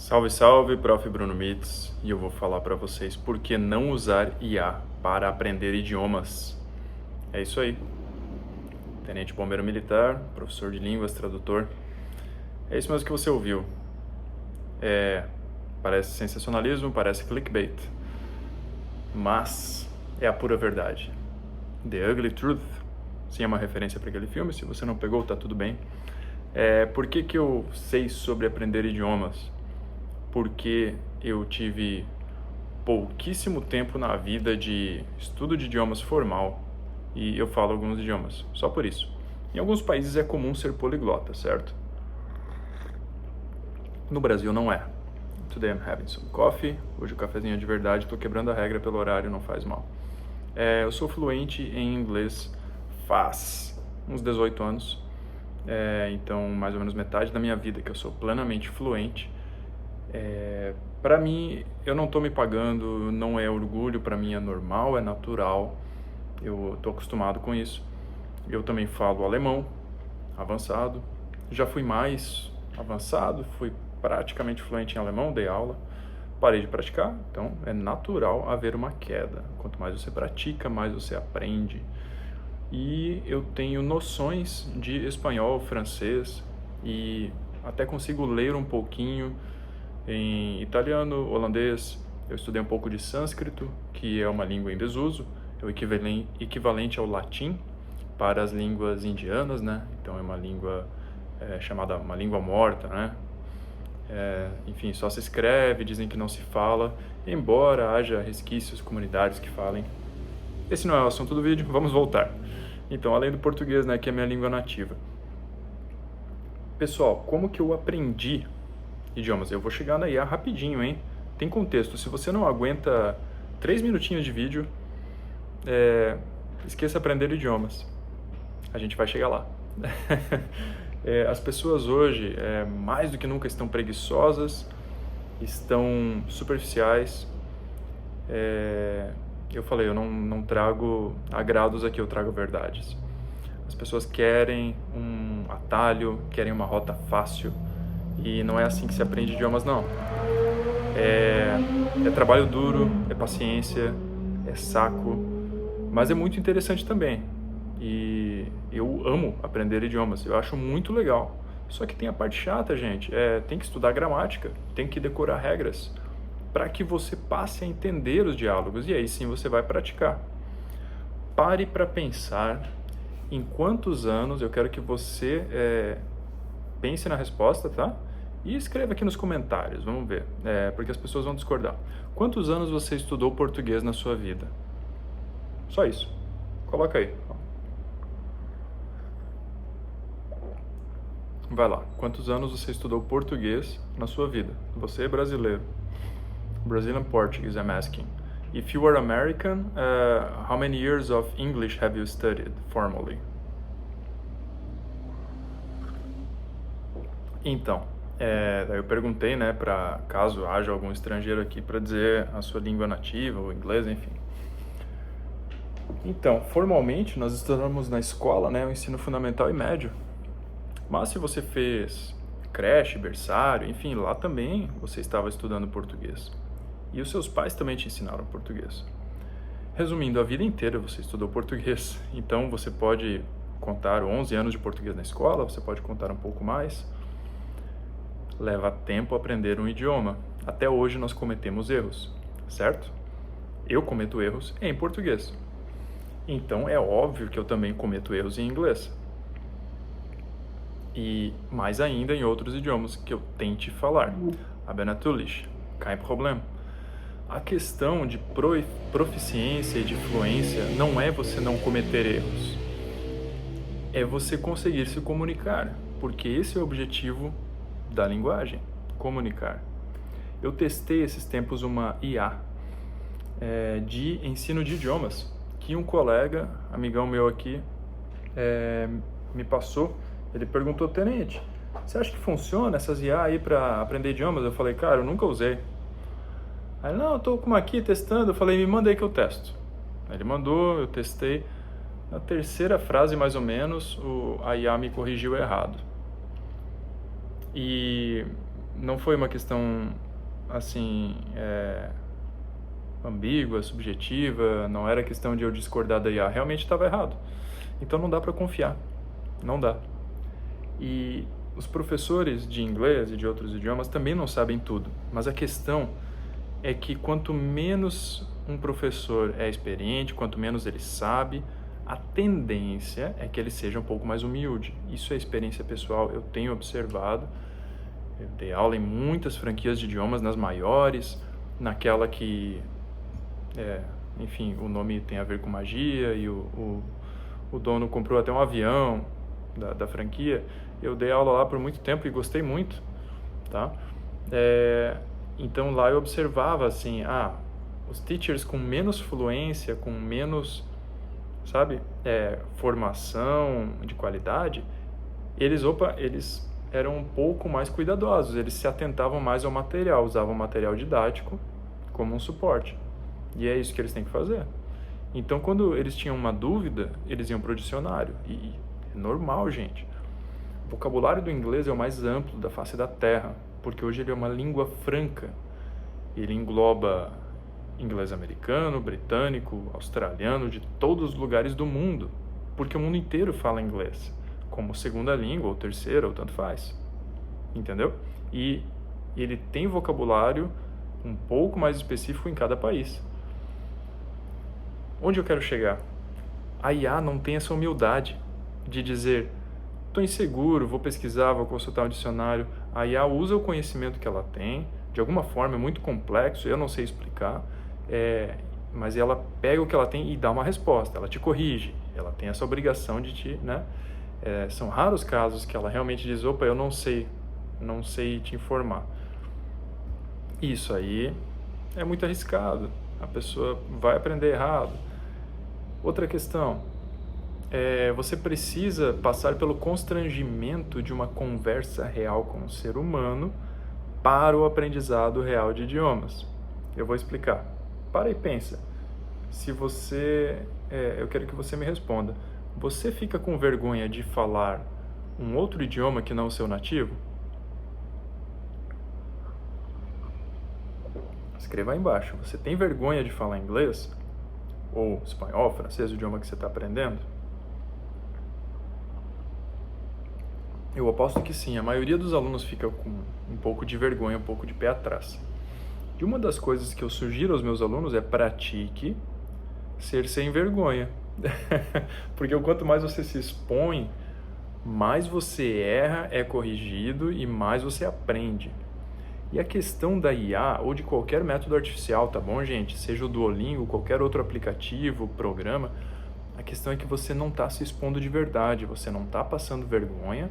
Salve, salve, Prof. Bruno Mitz, e eu vou falar para vocês por que não usar IA para aprender idiomas. É isso aí. Tenente bombeiro militar, professor de línguas, tradutor. É isso mesmo que você ouviu. Parece sensacionalismo, parece clickbait, mas é a pura verdade. The Ugly Truth. Sim, é uma referência para aquele filme, se você não pegou, tá tudo bem. Por que eu sei sobre aprender idiomas? Porque eu tive pouquíssimo tempo na vida de estudo de idiomas formal e eu falo alguns idiomas, só por isso. Em alguns países é comum ser poliglota, certo? No Brasil não é. Today I'm having some coffee. Hoje o cafezinho é de verdade, tô quebrando a regra pelo horário, não faz mal. Eu sou fluente em inglês faz uns 18 anos. Então mais ou menos metade da minha vida que eu sou plenamente fluente. Para mim, eu não estou me pagando, não é orgulho, para mim é normal, é natural, eu estou acostumado com isso. Eu também falo alemão, avançado, já fui mais avançado, fui praticamente fluente em alemão, dei aula, parei de praticar, então é natural haver uma queda. Quanto mais você pratica, mais você aprende. E eu tenho noções de espanhol, francês e até consigo ler um pouquinho em italiano, holandês. Eu estudei um pouco de sânscrito, que é uma língua em desuso, é o equivalente ao latim para as línguas indianas, né? Então é uma língua chamada uma língua morta, né? Enfim, só se escreve, dizem que não se fala, embora haja resquícios comunitários que falem. Esse não é o assunto do vídeo, vamos voltar. Então, além do português, né, que é minha língua nativa. Pessoal, como que eu aprendi idiomas? Eu vou chegar na IA rapidinho, hein? Tem contexto. Se você não aguenta 3 minutinhos de vídeo, esqueça aprender idiomas. A gente vai chegar lá. As pessoas hoje, mais do que nunca, estão preguiçosas, estão superficiais. Eu falei, eu não trago agrados aqui, eu trago verdades. As pessoas querem um atalho, querem uma rota fácil. E não é assim que se aprende idiomas, não. É trabalho duro, é paciência, é saco, mas é muito interessante também. E eu amo aprender idiomas, eu acho muito legal. Só que tem a parte chata, gente, tem que estudar gramática, tem que decorar regras para que você passe a entender os diálogos e aí sim você vai praticar. Pare para pensar em quantos anos, eu quero que você pense na resposta, tá? E escreva aqui nos comentários, vamos ver, porque as pessoas vão discordar. Quantos anos você estudou português na sua vida? Só isso. Coloca aí. Vai lá. Quantos anos você estudou português na sua vida? Você é brasileiro. Brazilian Portuguese, I'm asking. If you are American, how many years of English have you studied formally? Então, eu perguntei, né, para caso haja algum estrangeiro aqui para dizer a sua língua nativa, ou inglês, enfim. Então, formalmente, nós estudamos na escola, né, o ensino fundamental e médio. Mas se você fez creche, berçário, enfim, lá também você estava estudando português. E os seus pais também te ensinaram português. Resumindo, a vida inteira você estudou português. Então, você pode contar 11 anos de português na escola, você pode contar um pouco mais. Leva tempo aprender um idioma. Até hoje nós cometemos erros, certo? Eu cometo erros em português. Então é óbvio que eu também cometo erros em inglês. E mais ainda em outros idiomas que eu tente falar. Aber natürlich, kein Problem. A questão de proficiência e de fluência não é você não cometer erros. É você conseguir se comunicar, porque esse é o objetivo da linguagem, comunicar. Eu testei esses tempos uma IA de ensino de idiomas, que um colega, amigão meu aqui, me passou. Ele perguntou, tenente, você acha que funciona essas IA aí para aprender idiomas? Eu falei, cara, eu nunca usei. Aí, não, eu tô com uma aqui testando. Eu falei, me manda aí que eu testo. Aí ele mandou, eu testei. Na terceira frase, mais ou menos, a IA me corrigiu errado. E não foi uma questão, assim, ambígua, subjetiva, não era questão de eu discordar da IA, realmente estava errado. Então não dá para confiar, não dá. E os professores de inglês e de outros idiomas também não sabem tudo, mas a questão é que quanto menos um professor é experiente, quanto menos ele sabe, a tendência é que ele seja um pouco mais humilde. Isso é experiência pessoal, eu tenho observado. Eu dei aula em muitas franquias de idiomas, nas maiores, naquela que, enfim, o nome tem a ver com magia e o dono comprou até um avião da franquia. Eu dei aula lá por muito tempo e gostei muito, tá? Então lá eu observava assim, os teachers com menos fluência, com menos, sabe, formação de qualidade, eles eram um pouco mais cuidadosos, eles se atentavam mais ao material, usavam material didático como um suporte. E é isso que eles têm que fazer. Então, quando eles tinham uma dúvida, eles iam para o dicionário. E é normal, gente. O vocabulário do inglês é o mais amplo da face da Terra, porque hoje ele é uma língua franca. Ele engloba inglês americano, britânico, australiano, de todos os lugares do mundo, porque o mundo inteiro fala inglês, como segunda língua, ou terceira, ou tanto faz. Entendeu? E ele tem vocabulário um pouco mais específico em cada país. Onde eu quero chegar? A IA não tem essa humildade de dizer, estou inseguro, vou pesquisar, vou consultar um dicionário. A IA usa o conhecimento que ela tem, de alguma forma é muito complexo, eu não sei explicar, mas ela pega o que ela tem e dá uma resposta, ela te corrige, ela tem essa obrigação de te, né? São raros casos que ela realmente diz, opa, eu não sei te informar. Isso aí é muito arriscado, a pessoa vai aprender errado. Outra questão, você precisa passar pelo constrangimento de uma conversa real com um ser humano para o aprendizado real de idiomas. Eu vou explicar. Para e pensa. Se você... eu quero que você me responda. Você fica com vergonha de falar um outro idioma que não o seu nativo? Escreva aí embaixo. Você tem vergonha de falar inglês? Ou espanhol, francês, o idioma que você está aprendendo? Eu aposto que sim, a maioria dos alunos fica com um pouco de vergonha, um pouco de pé atrás. E uma das coisas que eu sugiro aos meus alunos é pratique ser sem vergonha. Porque quanto mais você se expõe, mais você erra, é corrigido e mais você aprende. E a questão da IA ou de qualquer método artificial, tá bom, gente? Seja o Duolingo, qualquer outro aplicativo, programa, a questão é que você não está se expondo de verdade, você não está passando vergonha,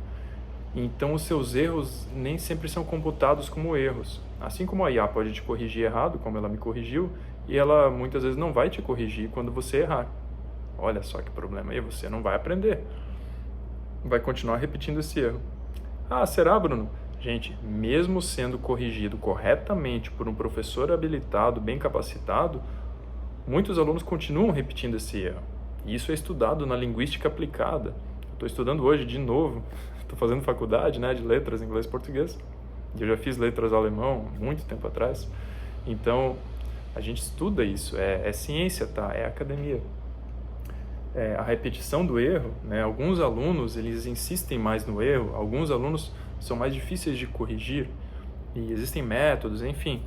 então os seus erros nem sempre são computados como erros. Assim como a IA pode te corrigir errado, como ela me corrigiu, e ela muitas vezes não vai te corrigir quando você errar. Olha só que problema aí, você não vai aprender. Vai continuar repetindo esse erro. Será, Bruno? Gente, mesmo sendo corrigido corretamente por um professor habilitado, bem capacitado, muitos alunos continuam repetindo esse erro. E isso é estudado na linguística aplicada. Estou estudando hoje de novo, estou fazendo faculdade, né, de letras inglês e português. E eu já fiz letras alemão muito tempo atrás. Então, a gente estuda isso, é ciência, tá? É academia. A repetição do erro, né? Alguns alunos eles insistem mais no erro, alguns alunos são mais difíceis de corrigir e existem métodos, enfim,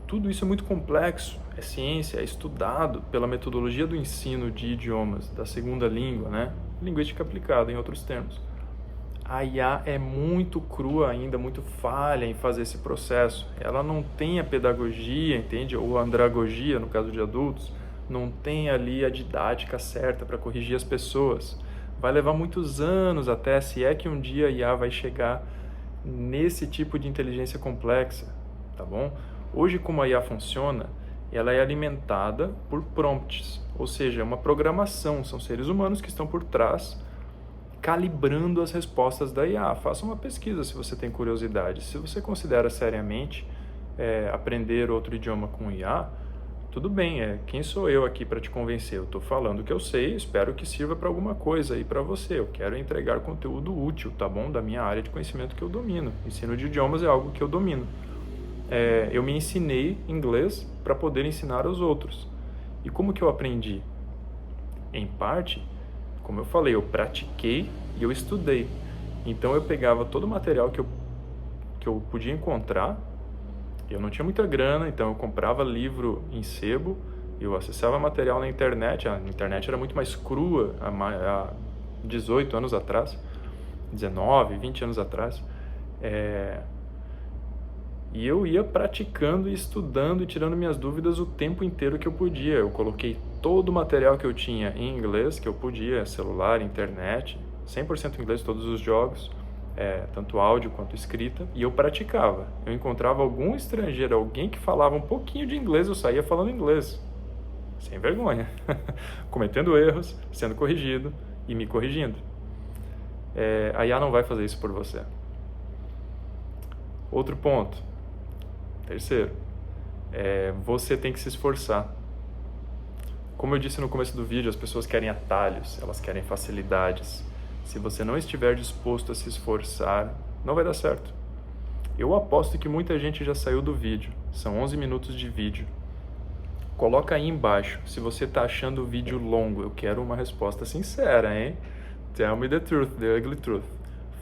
tudo isso é muito complexo, é ciência, é estudado pela metodologia do ensino de idiomas, da segunda língua, né? Linguística aplicada, em outros termos. A IA é muito crua ainda, muito falha em fazer esse processo, ela não tem a pedagogia, entende? Ou a andragogia, no caso de adultos, não tem ali a didática certa para corrigir as pessoas. Vai levar muitos anos até, se é que um dia a IA vai chegar nesse tipo de inteligência complexa, tá bom? Hoje, como a IA funciona, ela é alimentada por prompts, ou seja, é uma programação, são seres humanos que estão por trás calibrando as respostas da IA. Faça uma pesquisa se você tem curiosidade. Se você considera seriamente aprender outro idioma com IA, tudo bem, quem sou eu aqui para te convencer? Eu estou falando o que eu sei, espero que sirva para alguma coisa aí para você. Eu quero entregar conteúdo útil, tá bom? Da minha área de conhecimento que eu domino. Ensino de idiomas é algo que eu domino. Eu me ensinei inglês para poder ensinar aos outros. E como que eu aprendi? Em parte, como eu falei, eu pratiquei e eu estudei. Então eu pegava todo o material que eu podia encontrar. Eu não tinha muita grana, então eu comprava livro em sebo, eu acessava material na internet. A internet era muito mais crua há 18 anos atrás, 19, 20 anos atrás. E eu ia praticando e estudando e tirando minhas dúvidas o tempo inteiro que eu podia. Eu coloquei todo o material que eu tinha em inglês, que eu podia, celular, internet, 100% inglês, todos os jogos, tanto áudio quanto escrita, e eu praticava. Eu encontrava algum estrangeiro, alguém que falava um pouquinho de inglês, eu saía falando inglês, sem vergonha, cometendo erros, sendo corrigido e me corrigindo. A IA não vai fazer isso por você. Outro ponto, terceiro, você tem que se esforçar. Como eu disse no começo do vídeo, as pessoas querem atalhos, elas querem facilidades. Se você não estiver disposto a se esforçar, não vai dar certo. Eu aposto que muita gente já saiu do vídeo. São 11 minutos de vídeo. Coloca aí embaixo, se você está achando o vídeo longo. Eu quero uma resposta sincera, hein? Tell me the truth, the ugly truth.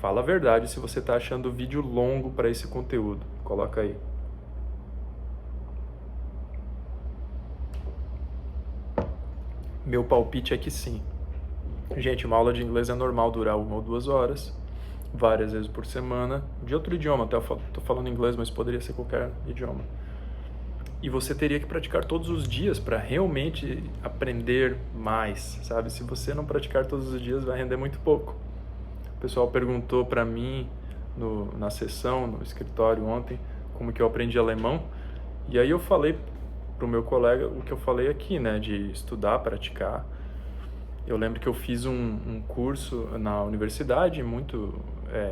Fala a verdade se você está achando o vídeo longo para esse conteúdo. Coloca aí. Meu palpite é que sim. Gente, uma aula de inglês é normal durar 1 ou 2 horas, várias vezes por semana, de outro idioma. Até eu tô falando inglês, mas poderia ser qualquer idioma. E você teria que praticar todos os dias para realmente aprender mais, sabe? Se você não praticar todos os dias, vai render muito pouco. O pessoal perguntou para mim na sessão, no escritório ontem, como que eu aprendi alemão. E aí eu falei pro meu colega o que eu falei aqui, né? De estudar, praticar. Eu lembro que eu fiz um curso na universidade, muito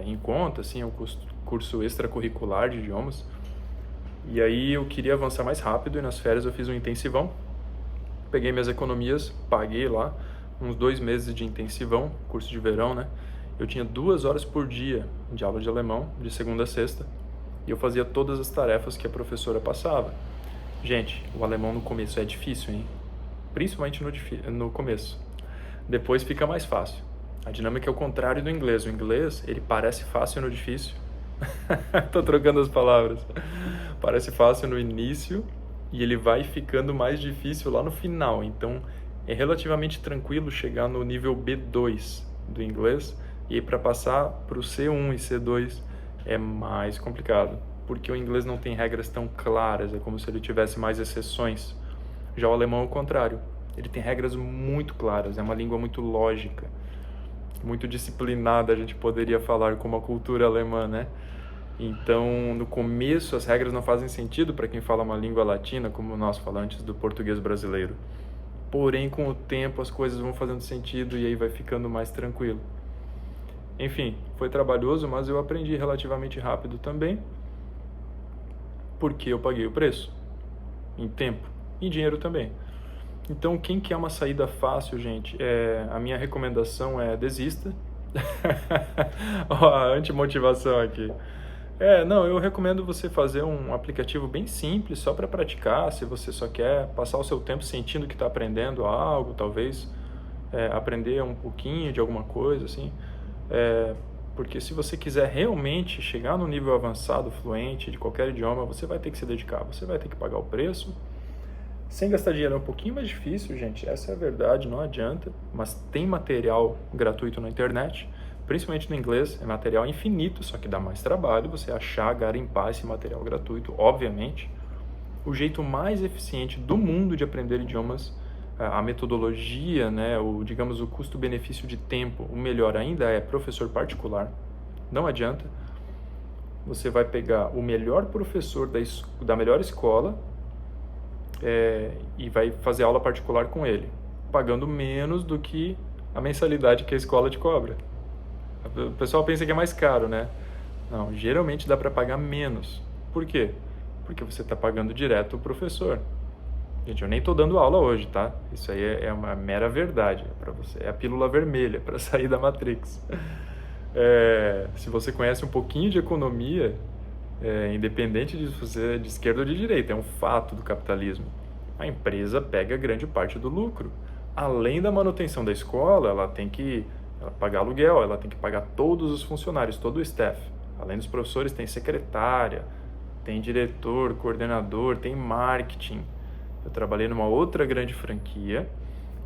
em conta, assim, um curso extracurricular de idiomas. E aí eu queria avançar mais rápido e nas férias eu fiz um intensivão. Peguei minhas economias, paguei lá uns 2 meses de intensivão, curso de verão, né? Eu tinha 2 horas por dia de aula de alemão, de segunda a sexta. E eu fazia todas as tarefas que a professora passava. Gente, o alemão no começo é difícil, hein? Principalmente no começo. Depois fica mais fácil. A dinâmica é o contrário do inglês. O inglês, ele parece fácil no difícil. Tô trocando as palavras. Parece fácil no início e ele vai ficando mais difícil lá no final. Então, é relativamente tranquilo chegar no nível B2 do inglês. E aí, para passar para o C1 e C2 é mais complicado. Porque o inglês não tem regras tão claras. É como se ele tivesse mais exceções. Já o alemão é o contrário. Ele tem regras muito claras, é uma língua muito lógica, muito disciplinada, a gente poderia falar como a cultura alemã, né? Então, no começo, as regras não fazem sentido para quem fala uma língua latina, como nós falantes do português brasileiro. Porém, com o tempo, as coisas vão fazendo sentido e aí vai ficando mais tranquilo. Enfim, foi trabalhoso, mas eu aprendi relativamente rápido também, porque eu paguei o preço, em tempo e dinheiro também. Então, quem quer uma saída fácil, gente, a minha recomendação é desista. Ó, a antimotivação aqui. Eu recomendo você fazer um aplicativo bem simples, só para praticar, se você só quer passar o seu tempo sentindo que está aprendendo algo, talvez aprender um pouquinho de alguma coisa, assim. Porque se você quiser realmente chegar no nível avançado, fluente, de qualquer idioma, você vai ter que se dedicar, você vai ter que pagar o preço. Sem gastar dinheiro é um pouquinho mais difícil, gente, essa é a verdade, não adianta, mas tem material gratuito na internet, principalmente no inglês, é material infinito, só que dá mais trabalho você achar, garimpar esse material gratuito, obviamente. O jeito mais eficiente do mundo de aprender idiomas, a metodologia, né, digamos, o custo-benefício de tempo, o melhor ainda é professor particular, não adianta. Você vai pegar o melhor professor da melhor escola, e vai fazer aula particular com ele, pagando menos do que a mensalidade que a escola te cobra. O pessoal pensa que é mais caro, né? Não, geralmente dá para pagar menos. Por quê? Porque você está pagando direto o professor. Gente, eu nem tô dando aula hoje, tá? Isso aí é uma mera verdade para você. É a pílula vermelha para sair da Matrix. Se você conhece um pouquinho de economia, independente de você é de esquerda ou de direita, é um fato do capitalismo. A empresa pega grande parte do lucro. Além da manutenção da escola, ela tem que pagar aluguel, ela tem que pagar todos os funcionários, todo o staff. Além dos professores, tem secretária, tem diretor, coordenador, tem marketing. Eu trabalhei numa outra grande franquia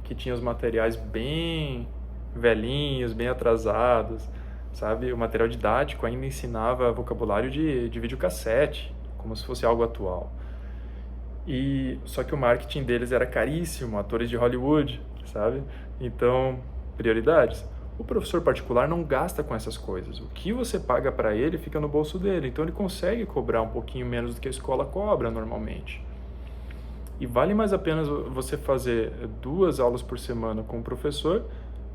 que tinha os materiais bem velhinhos, bem atrasados, sabe? O material didático ainda ensinava vocabulário de videocassete, como se fosse algo atual. Só que o marketing deles era caríssimo, atores de Hollywood, sabe? Então, prioridades. O professor particular não gasta com essas coisas. O que você paga para ele fica no bolso dele. Então, ele consegue cobrar um pouquinho menos do que a escola cobra normalmente. E vale mais a pena você fazer 2 aulas por semana com o professor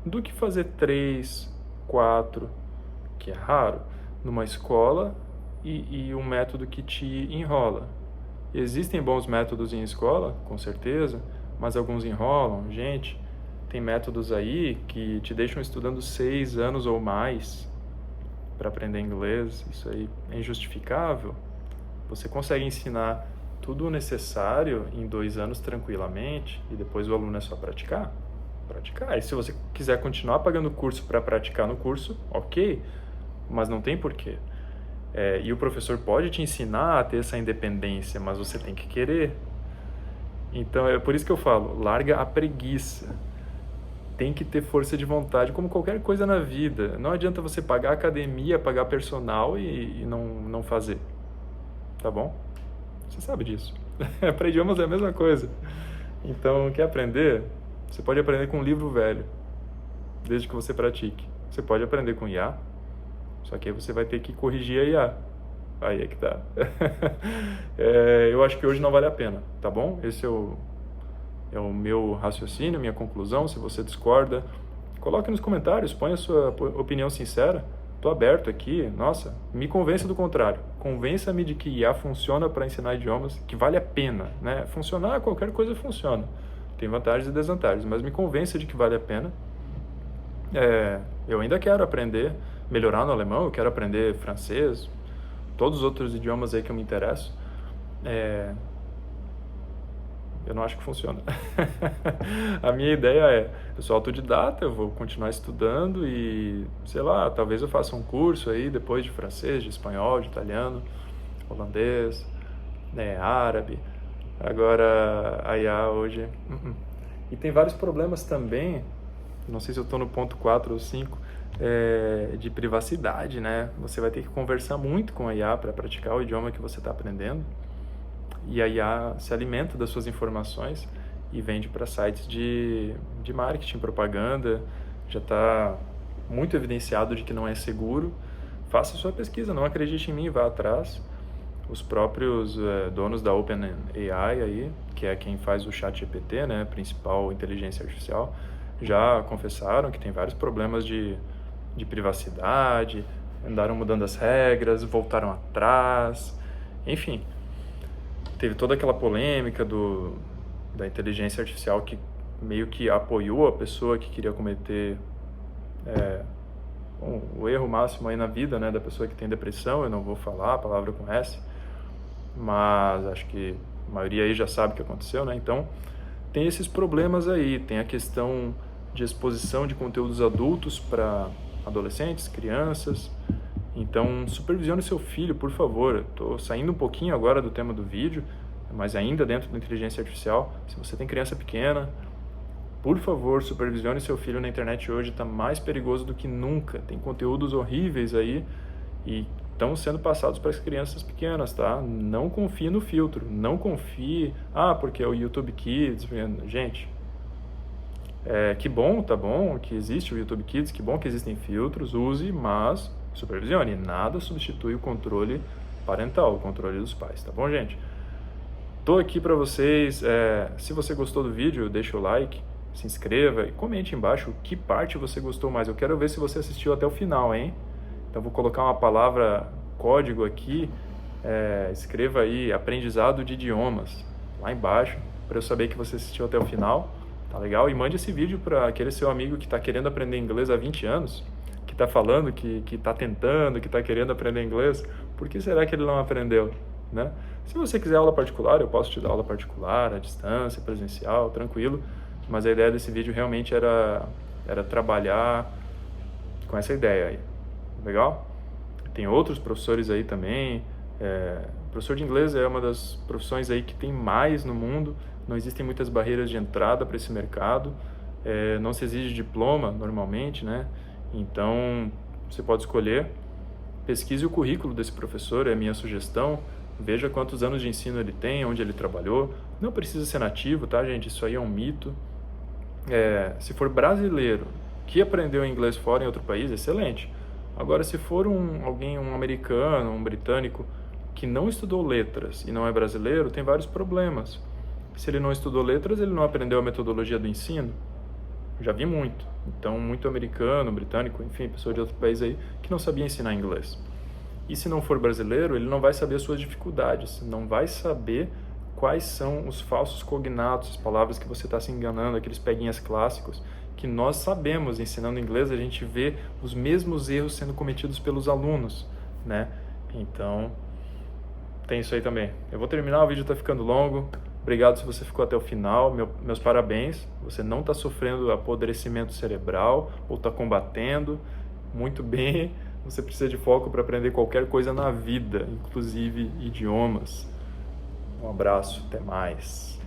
do que fazer 3, 4, que é raro, numa escola e um método que te enrola. Existem bons métodos em escola, com certeza, mas alguns enrolam. Gente, tem métodos aí que te deixam estudando 6 anos ou mais para aprender inglês. Isso aí é injustificável. Você consegue ensinar tudo o necessário em 2 anos tranquilamente e depois o aluno é só praticar? Praticar. E se você quiser continuar pagando curso para praticar no curso, ok, mas não tem porquê. E o professor pode te ensinar a ter essa independência, mas você tem que querer. Então é por isso que eu falo, larga a preguiça. Tem que ter força de vontade, como qualquer coisa na vida. Não adianta você pagar academia, pagar personal e não fazer. Tá bom? Você sabe disso. Para idiomas é a mesma coisa. Então, quer aprender? Você pode aprender com um livro velho, desde que você pratique. Você pode aprender com IA, só que aí você vai ter que corrigir a IA. Aí é que tá. Eu acho que hoje não vale a pena, tá bom? Esse é o meu raciocínio, minha conclusão. Se você discorda, coloque nos comentários, põe a sua opinião sincera. Estou aberto aqui. Nossa, me convença do contrário. Convença-me de que IA funciona para ensinar idiomas, que vale a pena, né? Funcionar, qualquer coisa funciona. Tem vantagens e desvantagens, mas me convença de que vale a pena. Eu ainda quero aprender, melhorar no alemão, eu quero aprender francês, todos os outros idiomas aí que eu me interesso. Eu não acho que funciona. A minha ideia eu sou autodidata, eu vou continuar estudando e, sei lá, talvez eu faça um curso aí depois de francês, de espanhol, de italiano, holandês, árabe. Agora, a IA hoje... E tem vários problemas também, não sei se eu estou no ponto 4 ou 5, de privacidade, né? Você vai ter que conversar muito com a IA para praticar o idioma que você está aprendendo. E a IA se alimenta das suas informações e vende para sites de marketing, propaganda. Já está muito evidenciado de que não é seguro. Faça sua pesquisa, não acredite em mim, vá atrás. Os próprios donos da OpenAI, aí, que é quem faz o ChatGPT, né, principal inteligência artificial, já confessaram que tem vários problemas de privacidade, andaram mudando as regras, voltaram atrás, enfim. Teve toda aquela polêmica da inteligência artificial que meio que apoiou a pessoa que queria cometer o erro máximo aí na vida, né, da pessoa que tem depressão. Eu não vou falar a palavra com S, mas acho que a maioria aí já sabe o que aconteceu, né? Então, tem esses problemas aí, tem a questão de exposição de conteúdos adultos para adolescentes, crianças. Então, supervisione seu filho, por favor. Estou saindo um pouquinho agora do tema do vídeo, mas ainda dentro da inteligência artificial. Se você tem criança pequena, por favor, supervisione seu filho na internet hoje. Está mais perigoso do que nunca. Tem conteúdos horríveis aí e estão sendo passados para as crianças pequenas, tá? Não confie no filtro. Não confie, porque é o YouTube Kids. Gente, que bom, tá bom, que existe o YouTube Kids, que bom que existem filtros, use, mas supervisione. Nada substitui o controle parental, o controle dos pais, tá bom, gente? Tô aqui para vocês. Se você gostou do vídeo, deixa o like, se inscreva e comente embaixo que parte você gostou mais. Eu quero ver se você assistiu até o final, hein? Então vou colocar uma palavra código aqui. Escreva aí aprendizado de idiomas lá embaixo. para eu saber que você assistiu até o final, tá legal? E mande esse vídeo para aquele seu amigo que está querendo aprender inglês há 20 anos, que está falando, que está tentando, que está querendo aprender inglês. Por que será que ele não aprendeu, né? Se você quiser aula particular, eu posso te dar aula particular, à distância, presencial, tranquilo. Mas a ideia desse vídeo realmente era trabalhar com essa ideia aí, legal? Tem outros professores aí também. Professor de inglês é uma das profissões aí que tem mais no mundo. Não existem muitas barreiras de entrada para esse mercado. Não se exige diploma normalmente, né? Então, você pode escolher. Pesquise o currículo desse professor, é a minha sugestão. Veja quantos anos de ensino ele tem, onde ele trabalhou. Não precisa ser nativo, tá, gente? Isso aí é um mito. Se for brasileiro que aprendeu inglês fora em outro país, excelente. Agora, se for alguém, um americano, um britânico, que não estudou letras e não é brasileiro, tem vários problemas. Se ele não estudou letras, ele não aprendeu a metodologia do ensino. Já vi muito. Então, muito americano, britânico, enfim, pessoa de outro país aí, que não sabia ensinar inglês. E se não for brasileiro, ele não vai saber as suas dificuldades, não vai saber quais são os falsos cognatos, as palavras que você está se enganando, aqueles peguinhas clássicos, que nós sabemos, ensinando inglês, a gente vê os mesmos erros sendo cometidos pelos alunos, né? Então, tem isso aí também. Eu vou terminar, o vídeo está ficando longo. Obrigado se você ficou até o final, meus parabéns. Você não está sofrendo apodrecimento cerebral ou está combatendo. Muito bem, você precisa de foco para aprender qualquer coisa na vida, inclusive idiomas. Um abraço, até mais.